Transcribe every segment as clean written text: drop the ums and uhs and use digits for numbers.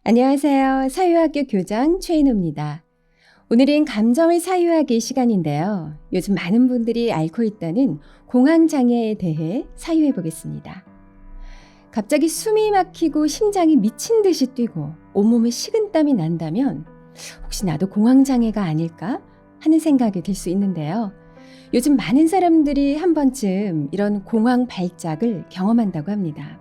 안녕하세요. 사유학교 교장 최인우입니다. 오늘은 감정을 사유하기 시간인데요. 요즘 많은 분들이 앓고 있다는 공황장애에 대해 사유해 보겠습니다. 갑자기 숨이 막히고 심장이 미친 듯이 뛰고 온몸에 식은땀이 난다면 혹시 나도 공황장애가 아닐까 하는 생각이 들 수 있는데요. 요즘 많은 사람들이 한 번쯤 이런 공황 발작을 경험한다고 합니다.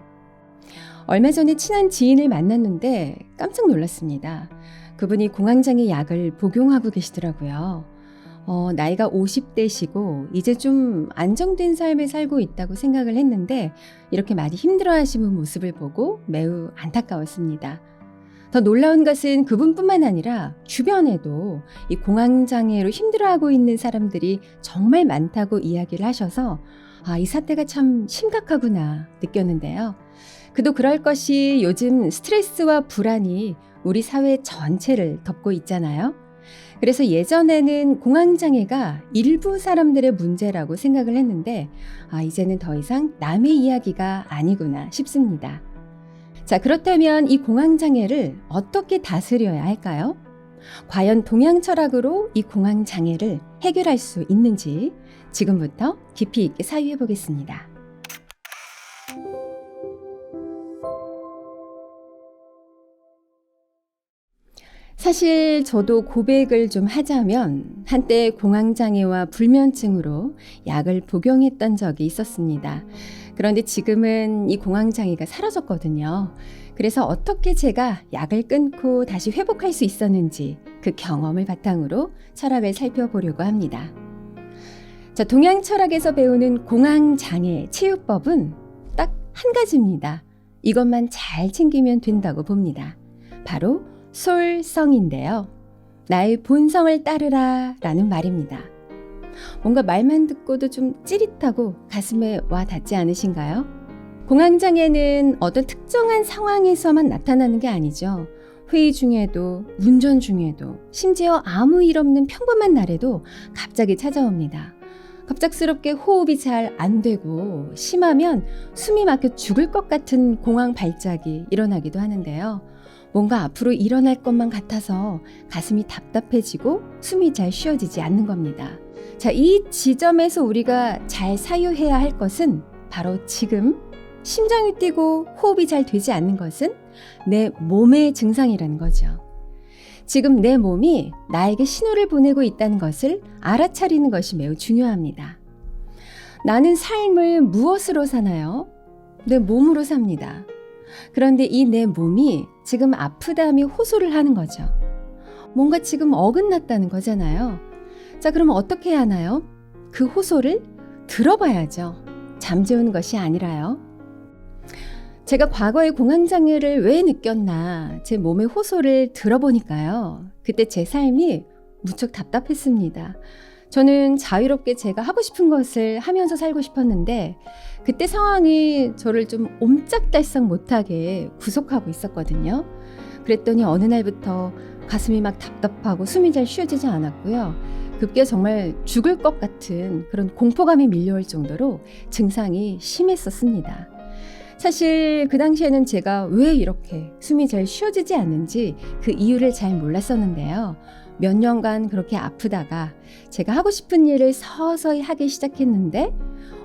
얼마 전에 친한 지인을 만났는데 깜짝 놀랐습니다. 그분이 공황장애 약을 복용하고 계시더라고요. 나이가 50대시고 이제 좀 안정된 삶을 살고 있다고 생각을 했는데 이렇게 많이 힘들어하시는 모습을 보고 매우 안타까웠습니다. 더 놀라운 것은 그분뿐만 아니라 주변에도 이 공황장애로 힘들어하고 있는 사람들이 정말 많다고 이야기를 하셔서 이 사태가 참 심각하구나 느꼈는데요. 그도 그럴 것이 요즘 스트레스와 불안이 우리 사회 전체를 덮고 있잖아요. 그래서 예전에는 공황장애가 일부 사람들의 문제라고 생각을 했는데 이제는 더 이상 남의 이야기가 아니구나 싶습니다. 자, 그렇다면 이 공황장애를 어떻게 다스려야 할까요? 과연 동양 철학으로 이 공황장애를 해결할 수 있는지 지금부터 깊이 있게 사유해 보겠습니다. 사실 저도 고백을 좀 하자면 한때 공황장애와 불면증으로 약을 복용했던 적이 있었습니다. 그런데 지금은 이 공황장애가 사라졌거든요. 그래서 어떻게 제가 약을 끊고 다시 회복할 수 있었는지 그 경험을 바탕으로 철학을 살펴보려고 합니다. 자, 동양 철학에서 배우는 공황장애 치유법은 딱 한 가지입니다. 이것만 잘 챙기면 된다고 봅니다. 바로 솔성인데요. 나의 본성을 따르라 라는 말입니다. 뭔가 말만 듣고도 좀 찌릿하고 가슴에 와 닿지 않으신가요? 공황장애는 어떤 특정한 상황에서만 나타나는 게 아니죠. 회의 중에도, 운전 중에도, 심지어 아무 일 없는 평범한 날에도 갑자기 찾아옵니다. 갑작스럽게 호흡이 잘 안 되고 심하면 숨이 막혀 죽을 것 같은 공황 발작이 일어나기도 하는데요. 뭔가 앞으로 일어날 것만 같아서 가슴이 답답해지고 숨이 잘 쉬어지지 않는 겁니다. 자, 이 지점에서 우리가 잘 사유해야 할 것은 바로 지금 심장이 뛰고 호흡이 잘 되지 않는 것은 내 몸의 증상이라는 거죠. 지금 내 몸이 나에게 신호를 보내고 있다는 것을 알아차리는 것이 매우 중요합니다. 나는 삶을 무엇으로 사나요? 내 몸으로 삽니다. 그런데 이 내 몸이 지금 아프다며 호소를 하는 거죠. 뭔가 지금 어긋났다는 거잖아요. 자, 그럼 어떻게 해야 하나요? 그 호소를 들어봐야죠. 잠재우는 것이 아니라요. 제가 과거에 공황장애를 왜 느꼈나 제 몸의 호소를 들어보니까요. 그때 제 삶이 무척 답답했습니다. 저는 자유롭게 제가 하고 싶은 것을 하면서 살고 싶었는데 그때 상황이 저를 좀 옴짝달싹 못하게 구속하고 있었거든요. 그랬더니 어느 날부터 가슴이 막 답답하고 숨이 잘 쉬어지지 않았고요. 급기야 정말 죽을 것 같은 그런 공포감이 밀려올 정도로 증상이 심했었습니다. 사실 그 당시에는 제가 왜 이렇게 숨이 잘 쉬어지지 않는지 그 이유를 잘 몰랐었는데요. 몇 년간 그렇게 아프다가 제가 하고 싶은 일을 서서히 하기 시작했는데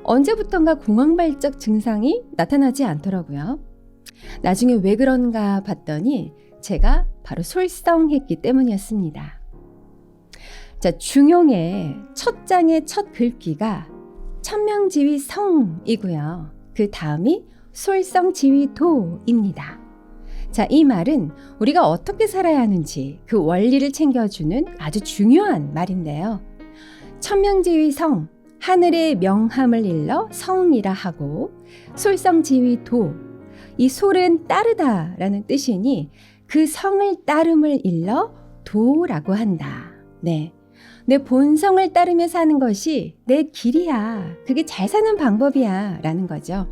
언제부턴가 공황발작 증상이 나타나지 않더라고요. 나중에 왜 그런가 봤더니 제가 바로 솔성했기 때문이었습니다. 자, 중용의 첫 장의 첫 글귀가 천명지휘성이고요. 그 다음이 솔성지휘도입니다. 자, 이 말은 우리가 어떻게 살아야 하는지 그 원리를 챙겨주는 아주 중요한 말인데요. 천명지휘성, 하늘의 명함을 일러 성이라 하고 솔성지휘도, 이 솔은 따르다라는 뜻이니 그 성을 따름을 일러 도라고 한다. 네, 내 본성을 따르며 사는 것이 내 길이야. 그게 잘 사는 방법이야 라는 거죠.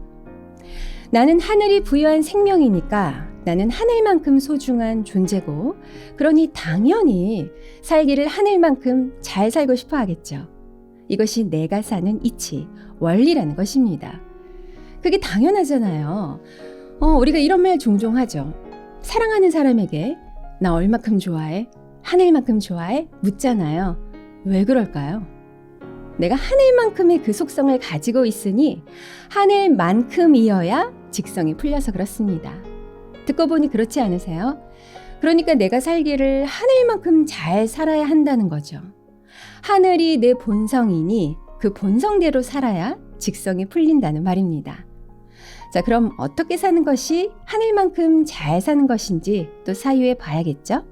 나는 하늘이 부여한 생명이니까 나는 하늘만큼 소중한 존재고 그러니 당연히 살기를 하늘만큼 잘 살고 싶어 하겠죠. 이것이 내가 사는 이치, 원리라는 것입니다. 그게 당연하잖아요. 우리가 이런 말 종종 하죠. 사랑하는 사람에게 나 얼마큼 좋아해? 하늘만큼 좋아해? 묻잖아요. 왜 그럴까요? 내가 하늘만큼의 그 속성을 가지고 있으니 하늘만큼이어야 직성이 풀려서 그렇습니다. 듣고 보니 그렇지 않으세요? 그러니까 내가 살기를 하늘만큼 잘 살아야 한다는 거죠. 하늘이 내 본성이니 그 본성대로 살아야 직성이 풀린다는 말입니다. 자, 그럼 어떻게 사는 것이 하늘만큼 잘 사는 것인지 또 사유해 봐야겠죠?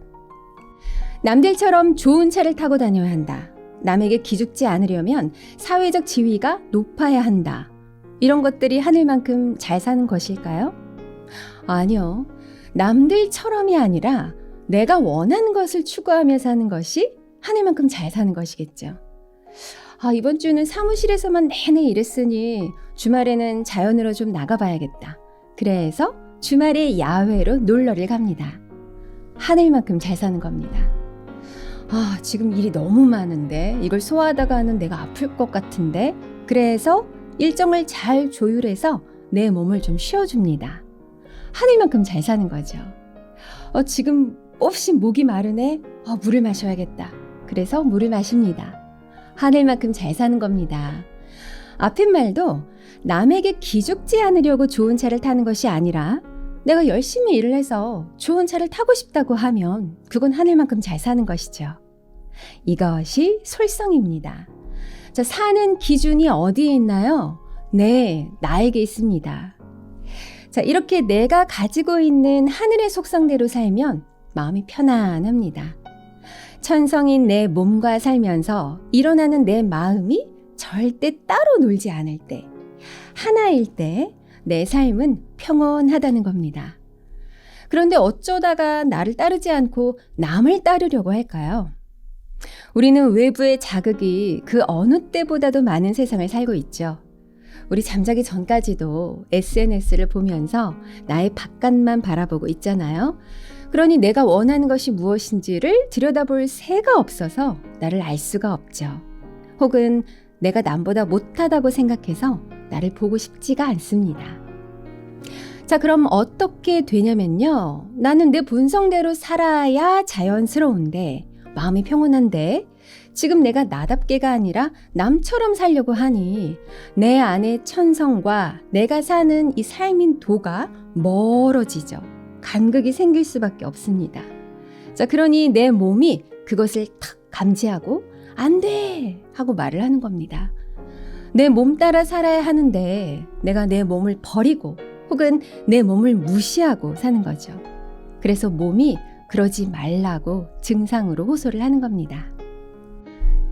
남들처럼 좋은 차를 타고 다녀야 한다. 남에게 기죽지 않으려면 사회적 지위가 높아야 한다. 이런 것들이 하늘만큼 잘 사는 것일까요? 아니요. 남들처럼이 아니라 내가 원하는 것을 추구하며 사는 것이 하늘만큼 잘 사는 것이겠죠. 이번 주는 사무실에서만 내내 일했으니 주말에는 자연으로 좀 나가봐야겠다. 그래서 주말에 야외로 놀러를 갑니다. 하늘만큼 잘 사는 겁니다. 지금 일이 너무 많은데 이걸 소화하다가는 내가 아플 것 같은데 그래서 일정을 잘 조율해서 내 몸을 좀 쉬어줍니다. 하늘만큼 잘 사는 거죠. 지금 몹시 목이 마르네. 물을 마셔야겠다. 그래서 물을 마십니다. 하늘만큼 잘 사는 겁니다. 앞에 말도 남에게 기죽지 않으려고 좋은 차를 타는 것이 아니라 내가 열심히 일을 해서 좋은 차를 타고 싶다고 하면 그건 하늘만큼 잘 사는 것이죠. 이것이 솔성입니다. 자, 사는 기준이 어디에 있나요? 네, 나에게 있습니다. 자, 이렇게 내가 가지고 있는 하늘의 속성대로 살면 마음이 편안합니다. 천성인 내 몸과 살면서 일어나는 내 마음이 절대 따로 놀지 않을 때, 하나일 때 내 삶은 평온하다는 겁니다. 그런데 어쩌다가 나를 따르지 않고 남을 따르려고 할까요? 우리는 외부의 자극이 그 어느 때보다도 많은 세상을 살고 있죠. 우리 잠자기 전까지도 SNS를 보면서 나의 바깥만 바라보고 있잖아요. 그러니 내가 원하는 것이 무엇인지를 들여다볼 새가 없어서 나를 알 수가 없죠. 혹은 내가 남보다 못하다고 생각해서 나를 보고 싶지가 않습니다. 자, 그럼 어떻게 되냐면요. 나는 내 본성대로 살아야 자연스러운데 마음이 평온한데 지금 내가 나답게가 아니라 남처럼 살려고 하니 내 안의 천성과 내가 사는 이 삶인 도가 멀어지죠. 간극이 생길 수밖에 없습니다. 자, 그러니 내 몸이 그것을 탁 감지하고 안 돼! 하고 말을 하는 겁니다. 내 몸 따라 살아야 하는데 내가 내 몸을 버리고 혹은 내 몸을 무시하고 사는 거죠. 그래서 몸이 그러지 말라고 증상으로 호소를 하는 겁니다.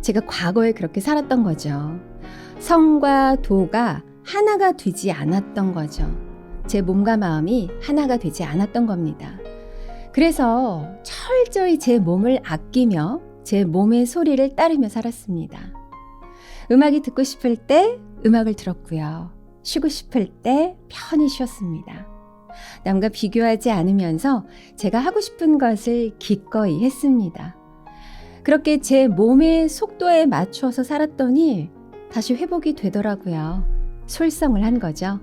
제가 과거에 그렇게 살았던 거죠. 성과 도가 하나가 되지 않았던 거죠. 제 몸과 마음이 하나가 되지 않았던 겁니다. 그래서 철저히 제 몸을 아끼며 제 몸의 소리를 따르며 살았습니다. 음악이 듣고 싶을 때 음악을 들었고요. 쉬고 싶을 때 편히 쉬었습니다. 남과 비교하지 않으면서 제가 하고 싶은 것을 기꺼이 했습니다. 그렇게 제 몸의 속도에 맞추어서 살았더니 다시 회복이 되더라고요. 솔성을 한 거죠.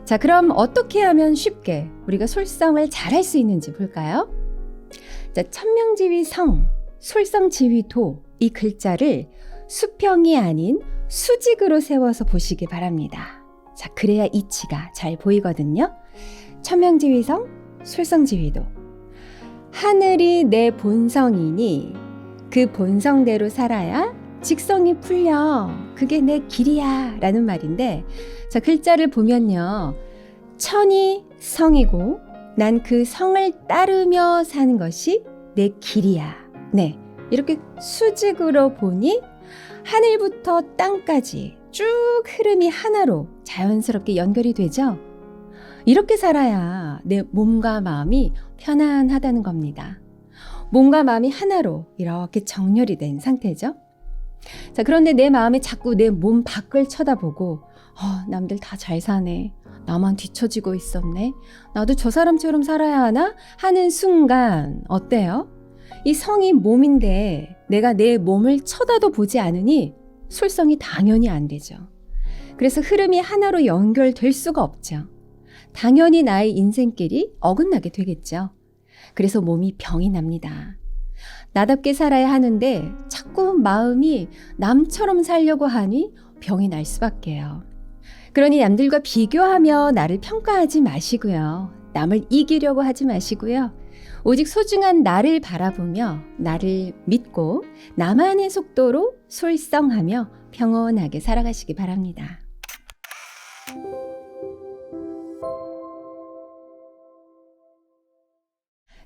자, 그럼 어떻게 하면 쉽게 우리가 솔성을 잘할 수 있는지 볼까요? 자, 천명지휘성, 솔성지휘도 이 글자를 수평이 아닌 수직으로 세워서 보시기 바랍니다. 자, 그래야 이치가 잘 보이거든요. 천명지휘성, 솔성지휘도. 하늘이 내 본성이니 그 본성대로 살아야 직성이 풀려. 그게 내 길이야 라는 말인데, 자, 글자를 보면요. 천이 성이고 난 그 성을 따르며 사는 것이 내 길이야. 네, 이렇게 수직으로 보니 하늘부터 땅까지 쭉 흐름이 하나로 자연스럽게 연결이 되죠. 이렇게 살아야 내 몸과 마음이 편안하다는 겁니다. 몸과 마음이 하나로 이렇게 정렬이 된 상태죠. 자, 그런데 내 마음이 자꾸 내 몸 밖을 쳐다보고 남들 다 잘 사네. 나만 뒤처지고 있었네. 나도 저 사람처럼 살아야 하나? 하는 순간 어때요? 이 성이 몸인데 내가 내 몸을 쳐다도 보지 않으니 솔성이 당연히 안 되죠. 그래서 흐름이 하나로 연결될 수가 없죠. 당연히 나의 인생길이 어긋나게 되겠죠. 그래서 몸이 병이 납니다. 나답게 살아야 하는데 자꾸 마음이 남처럼 살려고 하니 병이 날 수밖에요. 그러니 남들과 비교하며 나를 평가하지 마시고요. 남을 이기려고 하지 마시고요. 오직 소중한 나를 바라보며 나를 믿고 나만의 속도로 솔성하며 평온하게 살아가시기 바랍니다.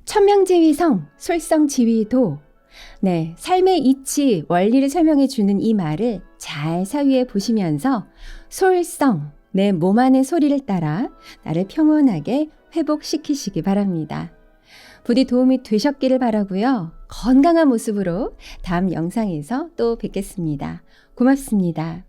천명지위성, 솔성지위도. 네, 삶의 이치, 원리를 설명해 주는 이 말을 잘 사유해 보시면서 솔성, 내 몸 안의 소리를 따라 나를 평온하게 회복시키시기 바랍니다. 부디 도움이 되셨기를 바라고요. 건강한 모습으로 다음 영상에서 또 뵙겠습니다. 고맙습니다.